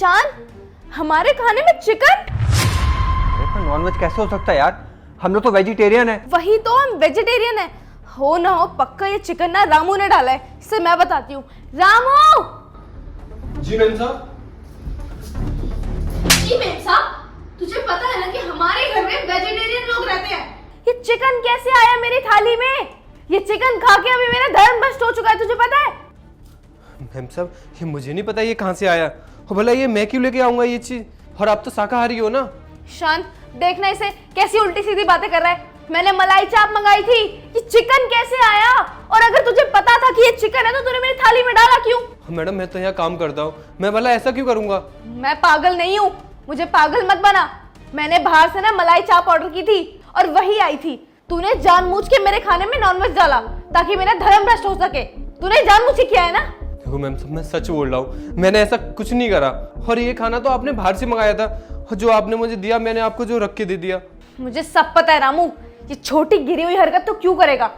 ईशान, हमारे खाने में चिकन? पर नॉनवेज कैसे हो सकता है यार, हम लोग तो वेजिटेरियन है। वही तो, हम वेजिटेरियन है। हो ना हो पक्का ये चिकन ना रामू ने डाला है। इसे मैं बताती हूँ। रामू! जी मैम साहब। जी मेम साहब, तुझे पता है ना कि हमारे घर में वेजिटेरियन लोग रहते हैं। ये चिकन कैसे आया मेरी थाली में? ये चिकन खा के अभी मेरा धर्म भ्रष्ट हो चुका है, तुझे पता है? मैम साहब ये मुझे नहीं पता ये कहाँ से आया, और भला ये मैं क्यों लेके आऊंगा ये चीज, और आप तो शाकाहारी हो ना। शांत, देखना इसे कैसी उल्टी सीधी बातें कर रहा है। मैंने मलाई चाप मंगाई थी, ये चिकन कैसे आया? और अगर तुझे पता था कि ये चिकन है तो तूने मेरी थाली में डाला क्यों? मैडम मैं तो यहाँ काम करता हूँ, मैं भला ऐसा क्यों करूंगा? मैं पागल नहीं हूँ, मुझे पागल मत बना। मैंने बाहर से ना मलाई चाप ऑर्डर की थी और वही आई थी। तूने जानबूझ के मेरे खाने में नॉनवेज डाला ताकि मेरा धर्म भ्रष्ट हो सके। तूने जानबूझ के किया है ना? देखो मैम साहब मैं सच बोल रहा हूँ, मैंने ऐसा कुछ नहीं करा, और ये खाना तो आपने बाहर से मंगाया था, और जो आपने मुझे दिया मैंने आपको जो रख के दे दिया। मुझे सब पता है रामू, ये छोटी गिरी हुई हरकत तो क्यों करेगा?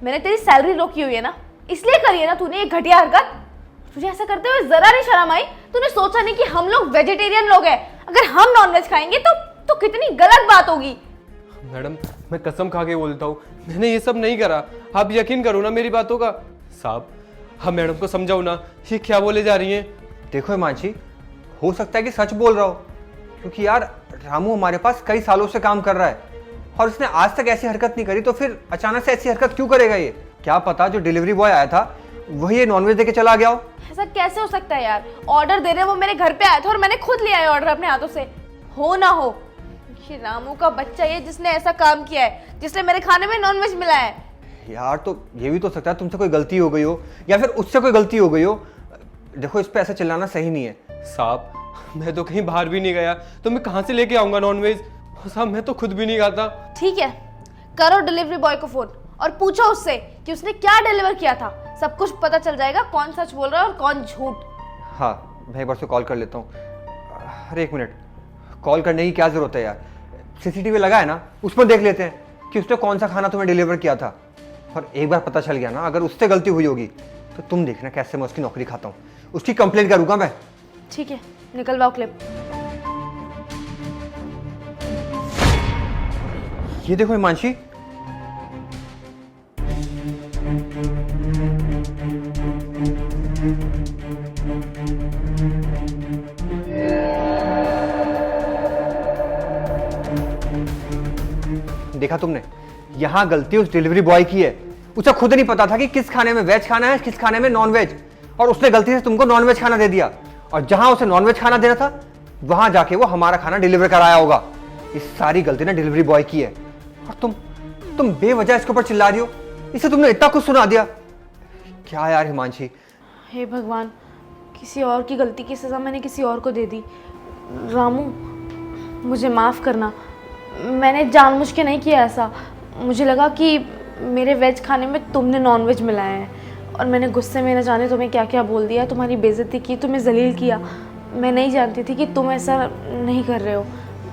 मैंने तेरी सैलरी रोकी हुई है ना, इसलिए करी है ना तूने ये घटिया हरकत। तुझे ऐसा करते हुए जरा नहीं शर्म आई? तूने सोचा नहीं कि हम लोग वेजिटेरियन लोग हैं, अगर हम नॉनवेज खाएंगे तो कितनी गलत बात होगी। मैडम मैं कसम खा के बोलता हूँ मैंने ये सब नहीं करा, आप यकीन करो ना मेरी बातों का। साहब हम मैडम को समझाओ ना, ये क्या बोले जा रही हैं। देखो हिमांशी, हो सकता है कि सच बोल रहा हो, क्योंकि यार रामू हमारे पास कई सालों से काम कर रहा है और उसने आज तक ऐसी हरकत नहीं करी, तो फिर अचानक से ऐसी हरकत क्यों करेगा? ये क्या पता जो डिलीवरी बॉय आया था वही ये नॉनवेज देके चला गया हो। ऐसा कैसे हो सकता है यार? ऑर्डर दे रहे वो मेरे घर पे आया था और मैंने खुद लिया है ऑर्डर अपने हाथों से। हो ना हो ये रामू का बच्चा ये जिसने ऐसा काम किया है, जिसने मेरे खाने में नॉनवेज मिलाया है। यार तो ये भी तो सकता है तुमसे कोई गलती हो गई हो या फिर उससे कोई गलती हो गई हो। देखो इस पे ऐसा चिल्लाना सही नहीं है। साहब मैं तो कहीं बाहर भी नहीं गया, तो मैं कहाँ से लेके आऊंगा नॉनवेज? साहब मैं तो खुद भी नहीं खाता। ठीक है, करो डिलीवरी बॉय को फोन और पूछो उससे कि उसने क्या डिलीवर किया था। सब कुछ पता चल जाएगा कौन सच बोल रहा है और कौन झूठ। हाँ मैं एक बार से कॉल कर लेता हूँ। अरे एक मिनट, कॉल करने की क्या जरूरत है यार? सीसीटीवी लगा है ना, उस पर देख लेते हैं कि उसने कौन सा खाना तुम्हें डिलीवर किया था। और एक बार पता चल गया ना, अगर उससे गलती हुई होगी तो तुम देखना कैसे मैं उसकी नौकरी खाता हूँ। उसकी कंप्लेंट करूंगा मैं। ठीक है, निकलवाओ क्लिप। ये देखो हिमांशी, देखा तुमने, यहां गलती उस डिलीवरी बॉय की है। उसे खुद नहीं पता था कि किस खाने में वेज खाना है, किस खाने में नॉन वेज, और उसने गलती से तुमको नॉन वेज खाना दे दिया। और जहां उसे नॉन वेज खाना देना था वहां जाके वो हमारा खाना डिलीवर कराया होगा। इस सारी गलती ना डिलीवरी बॉय की है, और तुम बेवजह इसके ऊपर चिल्ला रही हो। इसे तुमने इतना कुछ सुना दिया क्या यार हिमांशी? हे भगवान, किसी और की गलती की सजा मैंने किसी और को दे दी। रामू मुझे माफ़ करना, मैंने जानबूझ के नहीं किया ऐसा। मुझे लगा कि मेरे वेज खाने में तुमने नॉनवेज मिलाया है और मैंने गुस्से में न जाने तुम्हें क्या क्या बोल दिया, तुम्हारी बेइज्जती की, तुम्हें जलील किया। मैं नहीं जानती थी कि तुम ऐसा नहीं कर रहे हो।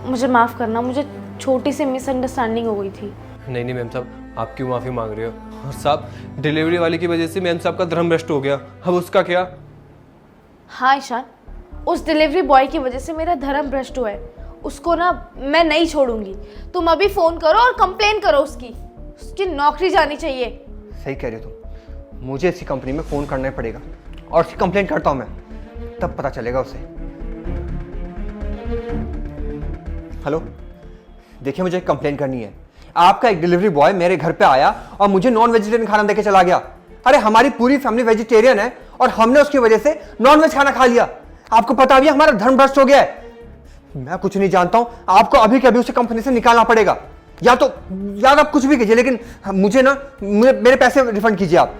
मुझे माफ़ करना, मुझे छोटी सी मिसअंडरस्टैंडिंग हो गई थी। नहीं नहीं मैम साहब, आप क्यों माफ़ी मांग रहे हो? और साहब डिलीवरी वाले की वजह से मैम साहब का धर्म भ्रष्ट हो गया, अब उसका क्या? हाँ ईशान, उस डिलीवरी बॉय की वजह से मेरा धर्म भ्रष्ट हुआ है। उसको ना मैं नहीं छोड़ूंगी। तुम अभी फ़ोन करो और कंप्लेन करो उसकी नौकरी जानी चाहिए। सही कह रही हो तुम, मुझे इसी कंपनी में फ़ोन करना पड़ेगा और उसकी कंप्लेंट करता हूँ मैं, तब पता चलेगा उसे। हेलो, देखिए मुझे एक कंप्लेंट करनी है। आपका एक डिलीवरी बॉय मेरे घर पे आया और मुझे नॉन वेजिटेरियन खाना देके चला गया। अरे हमारी पूरी फैमिली वेजिटेरियन है और हमने उसकी वजह से नॉन वेज खाना खा लिया। आपको पता भी है हमारा धर्म भ्रष्ट हो गया है। मैं कुछ नहीं जानता हूं, आपको अभी के अभी उसे कंपनी से निकालना पड़ेगा। या तो यार आप कुछ भी कीजिए, लेकिन मुझे ना मेरे पैसे रिफंड कीजिए आप।